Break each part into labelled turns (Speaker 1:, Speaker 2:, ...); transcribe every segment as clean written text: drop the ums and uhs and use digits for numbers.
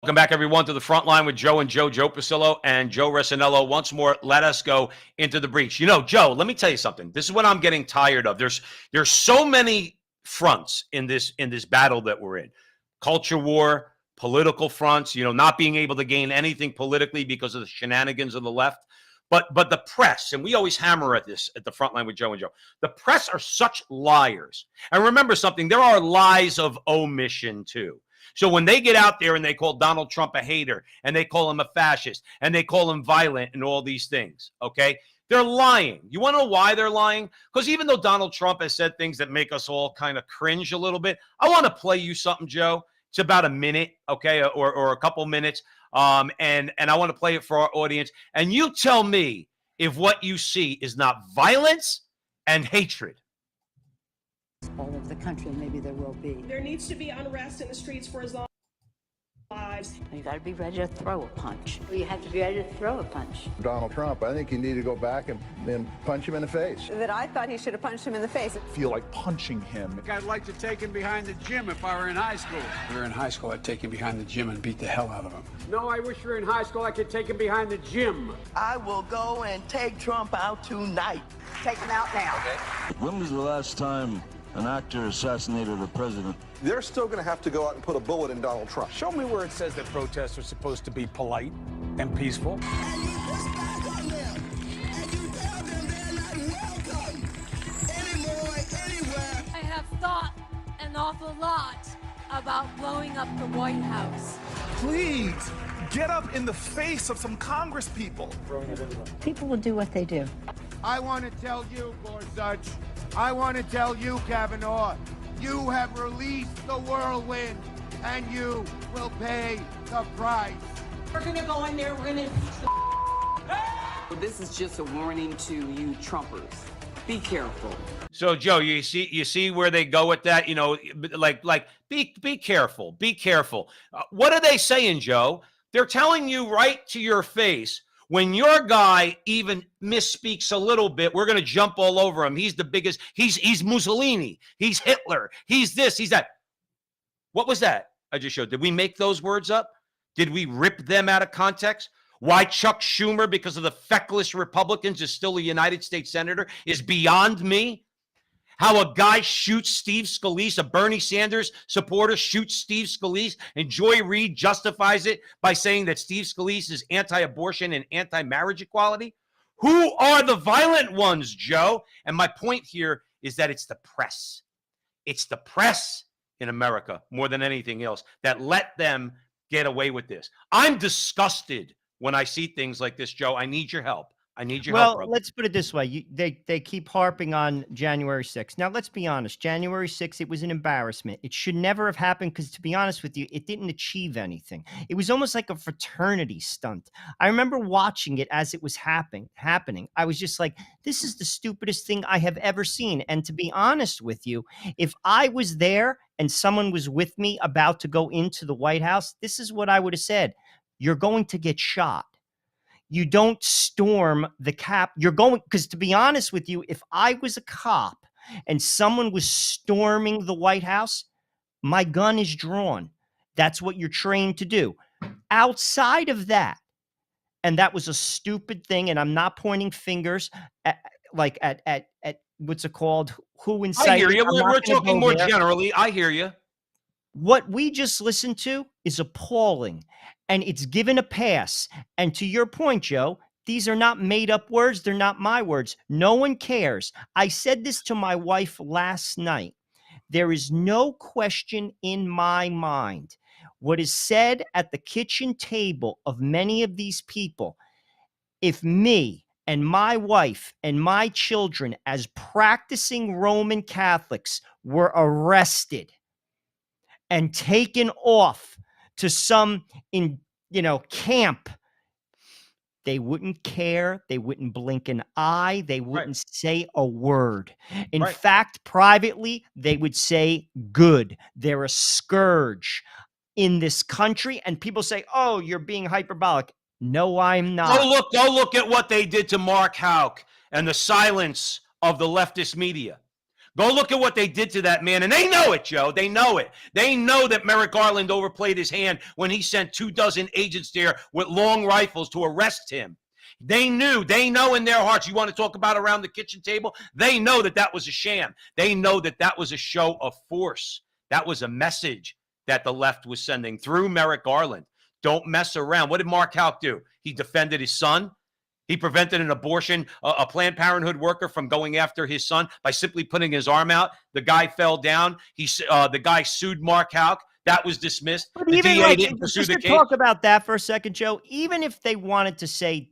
Speaker 1: Welcome back, everyone, to the front line with Joe and Joe Pasillo and Joe Resinello. Once more, let us go into the breach. You know, Joe, let me tell you something. This is what I'm getting tired of. There's so many fronts in this battle that we're in. Culture war, political fronts, not being able to gain anything politically because of the shenanigans of the left. But the press, and we always hammer at this at the front line with Joe and Joe, the press are such liars. And remember something, there are lies of omission too. So when they get out there and they call Donald Trump a hater and they call him a fascist and they call him violent and all these things, okay, they're lying. You want to know why they're lying? Because even though Donald Trump has said things that make us all kind of cringe a little bit, I want to play you something, Joe. It's about a minute, okay, or a couple minutes, and I want to play it for our audience. And you tell me if what you see is not violence and hatred.
Speaker 2: All over the country, maybe there will be.
Speaker 3: There needs to be unrest in the streets for as long lives.
Speaker 2: You got to be ready to throw a punch. You have to be ready to throw a punch.
Speaker 4: Donald Trump, I think you need to go back and punch him in the face.
Speaker 5: That I thought he should have punched him in the face.
Speaker 6: Feel like punching him.
Speaker 7: I'd like to take him behind the gym if I were in high school. If we were in high school, I'd take him behind the gym and beat the hell out of him.
Speaker 8: No, I wish we were in high school. I could take him behind the gym.
Speaker 9: I will go and take Trump out tonight.
Speaker 5: Take him out now.
Speaker 10: Okay. When was the last time an actor assassinated a president?
Speaker 4: They're still going to have to go out and put a bullet in Donald Trump.
Speaker 8: Show me where it says that protests are supposed to be polite and peaceful.
Speaker 11: I have thought an awful lot about blowing up the White House.
Speaker 6: Please, get up in the face of some Congress people.
Speaker 2: People will do what they do.
Speaker 12: I want to tell you, Gorsuch, I want to tell you, Kavanaugh, you have released the whirlwind, and you will pay the price.
Speaker 3: We're going to go in there, we're going to impeach the...
Speaker 5: This is just a warning to you Trumpers. Be careful.
Speaker 1: So, Joe, you see where they go with that? Be careful. Be careful. What are they saying, Joe? They're telling you right to your face, when your guy even misspeaks a little bit, we're going to jump all over him. He's the biggest. He's Mussolini. He's Hitler. He's this. He's that. What was that I just showed? Did we make those words up? Did we rip them out of context? Why Chuck Schumer, because of the feckless Republicans, is still a United States senator is beyond me. How a guy shoots Steve Scalise, a Bernie Sanders supporter shoots Steve Scalise, and Joy Reid justifies it by saying that Steve Scalise is anti-abortion and anti-marriage equality. Who are the violent ones, Joe? And my point here is that it's the press. It's the press in America, more than anything else, that let them get away with this. I'm disgusted when I see things like this, Joe. I need your help. I need your help, brother.
Speaker 13: Well, let's put it this way. They keep harping on January 6th. Now, let's be honest. January 6th, it was an embarrassment. It should never have happened because, to be honest with you, it didn't achieve anything. It was almost like a fraternity stunt. I remember watching it as it was happening. I was just like, this is the stupidest thing I have ever seen. And to be honest with you, if I was there and someone was with me about to go into the White House, this is what I would have said. You're going to get shot. You don't storm the Cap. You're going, because to be honest with you, if I was a cop and someone was storming the White House, my gun is drawn. That's what you're trained to do. Outside of that, and that was a stupid thing, and I'm not pointing fingers at what's it called? Who incited?
Speaker 1: I hear you. We're talking more generally. I hear you.
Speaker 13: What we just listened to is appalling, and it's given a pass. And to your point, Joe, these are not made up words. They're not my words. No one cares. I said this to my wife last night. There is no question in my mind. What is said at the kitchen table of many of these people, if me and my wife and my children as practicing Roman Catholics were arrested and taken off to some camp, they wouldn't care. They wouldn't blink an eye. They wouldn't say a word. In fact, privately, they would say, good. They're a scourge in this country. And people say, oh, you're being hyperbolic. No, I'm not.
Speaker 1: Go look at what they did to Mark Houck and the silence of the leftist media. Go look at what they did to that man, and they know it, Joe. They know it. They know that Merrick Garland overplayed his hand when he sent 24 agents there with long rifles to arrest him. They know in their hearts. You want to talk about around the kitchen table? They know that that was a sham. They know that that was a show of force. That was a message that the left was sending through Merrick Garland. Don't mess around. What did Mark Houck do? He defended his son. He prevented an abortion, a Planned Parenthood worker from going after his son by simply putting his arm out. The guy fell down. The guy sued Mark Houck. That was dismissed.
Speaker 13: But
Speaker 1: the
Speaker 13: even
Speaker 1: DA didn't pursue
Speaker 13: just
Speaker 1: the
Speaker 13: to
Speaker 1: case.
Speaker 13: talk about that for a second, Joe, even if they wanted to say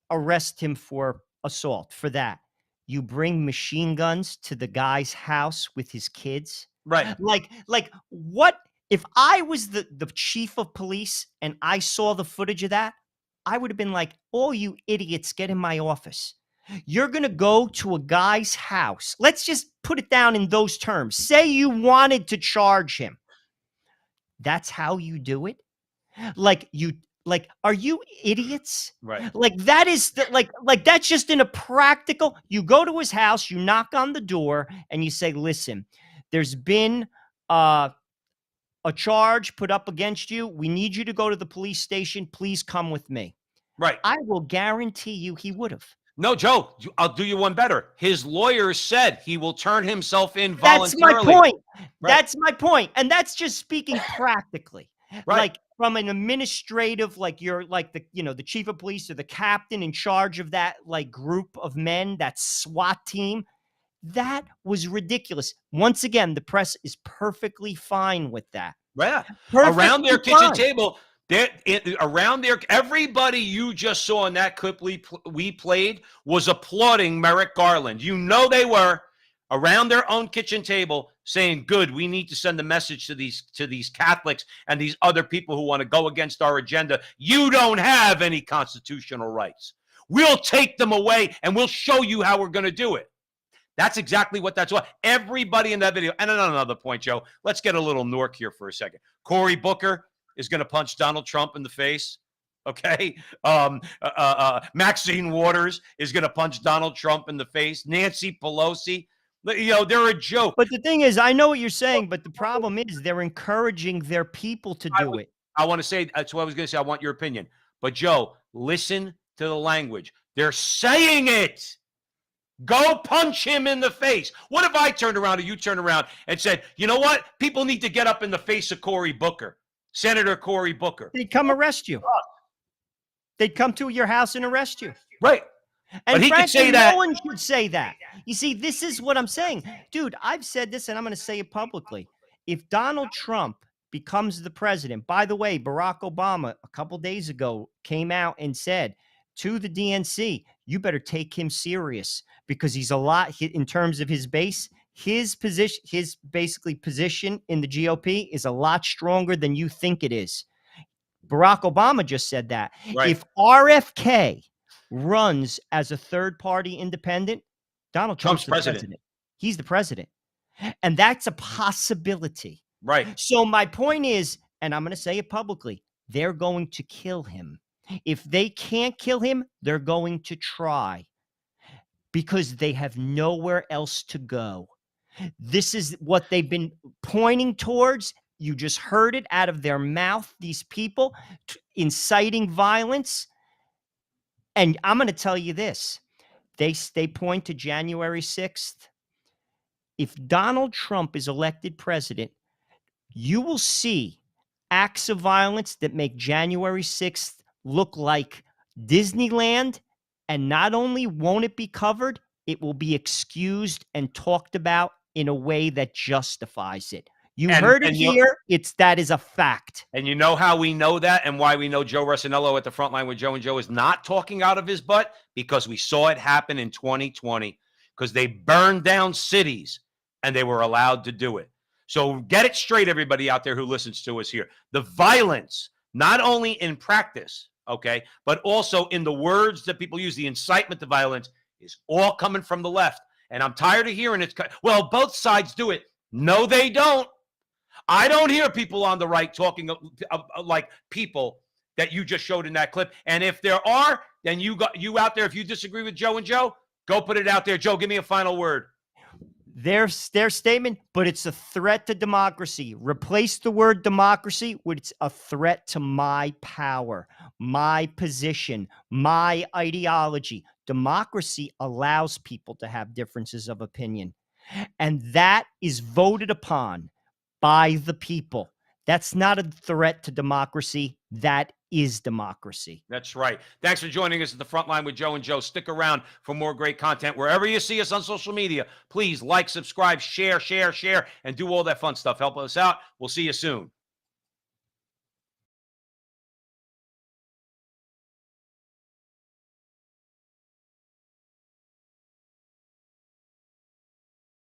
Speaker 13: arrest him for assault, for that, you bring machine guns to the guy's house with his kids.
Speaker 1: Right.
Speaker 13: Like what if I was the chief of police and I saw the footage of that? I would have been like, all you idiots, get in my office. You're going to go to a guy's house. Let's just put it down in those terms. Say you wanted to charge him. That's how you do it? Are you idiots?
Speaker 1: Right.
Speaker 13: Like that is like that's just in a practical. You go to his house, you knock on the door, and you say, listen, there's been a charge put up against you. We need you to go to the police station. Please come with me.
Speaker 1: Right.
Speaker 13: I will guarantee you he would have.
Speaker 1: No, Joe, I'll do you one better. His lawyers said he will turn himself in voluntarily.
Speaker 13: That's my point.
Speaker 1: Right.
Speaker 13: That's my point. And that's just speaking practically.
Speaker 1: Right.
Speaker 13: Like from an administrative, like you're like the chief of police or the captain in charge of that like group of men, that SWAT team. That was ridiculous. Once again, the press is perfectly fine with that.
Speaker 1: Yeah.
Speaker 13: Perfectly
Speaker 1: Around their kitchen
Speaker 13: fine.
Speaker 1: table, everybody you just saw in that clip we played was applauding Merrick Garland. You know they were around their own kitchen table saying, good, we need to send a message to these Catholics and these other people who want to go against our agenda. You don't have any constitutional rights. We'll take them away and we'll show you how we're going to do it. That's exactly what that's what everybody in that video. And another point, Joe, let's get a little Nork here for a second. Cory Booker is going to punch Donald Trump in the face. Okay. Maxine Waters is going to punch Donald Trump in the face. Nancy Pelosi, they're a joke.
Speaker 13: But the thing is, I know what you're saying, but the problem is they're encouraging their people to do it.
Speaker 1: I want to say, that's what I was going to say. I want your opinion. But Joe, listen to the language. They're saying it. Go punch him in the face. What if I turned around or you turned around and said, you know what? People need to get up in the face of Cory Booker, Senator Cory Booker.
Speaker 13: They'd come arrest you. They'd come to your house and arrest you.
Speaker 1: Right.
Speaker 13: And
Speaker 1: but he
Speaker 13: frankly,
Speaker 1: could say that.
Speaker 13: No one should say that. You see, this is what I'm saying. Dude, I've said this and I'm going to say it publicly. If Donald Trump becomes the president, by the way, Barack Obama a couple days ago came out and said to the DNC, you better take him serious because he's a lot in terms of his base. His position, his basically position in the GOP is a lot stronger than you think it is. Barack Obama just said that.
Speaker 1: Right.
Speaker 13: If RFK runs as a third-party independent, Donald Trump's the president. He's the president. And that's a possibility.
Speaker 1: Right.
Speaker 13: So my point is, and I'm going to say it publicly, they're going to kill him. If they can't kill him, they're going to try because they have nowhere else to go. This is what they've been pointing towards. You just heard it out of their mouth, these people inciting violence. And I'm going to tell you this. They point to January 6th. If Donald Trump is elected president, you will see acts of violence that make January 6th look like Disneyland. And not only won't it be covered, it will be excused and talked about in a way that justifies it. You heard it here. That is a fact.
Speaker 1: And you know how we know that and why we know Joe Rossinello at the front line with Joe and Joe is not talking out of his butt? Because we saw it happen in 2020 because they burned down cities and they were allowed to do it. So get it straight, everybody out there who listens to us here. The violence, not only in practice, okay, but also in the words that people use, the incitement to violence is all coming from the left. And I'm tired of hearing it. Well, both sides do it. No, they don't. I don't hear people on the right talking like people that you just showed in that clip. And if there are, then you out there, if you disagree with Joe and Joe, go put it out there. Joe, give me a final word.
Speaker 13: their statement, but it's a threat to democracy. Replace the word democracy with it's a threat to my power, my position, my ideology. Democracy allows people to have differences of opinion, and that is voted upon by the people. That's not a threat to democracy. That is democracy.
Speaker 1: That's right. Thanks for joining us at the Front Line with Joe and Joe. Stick around for more great content. Wherever you see us on social media, please like, subscribe, share, and do all that fun stuff. Help us out. We'll see you soon.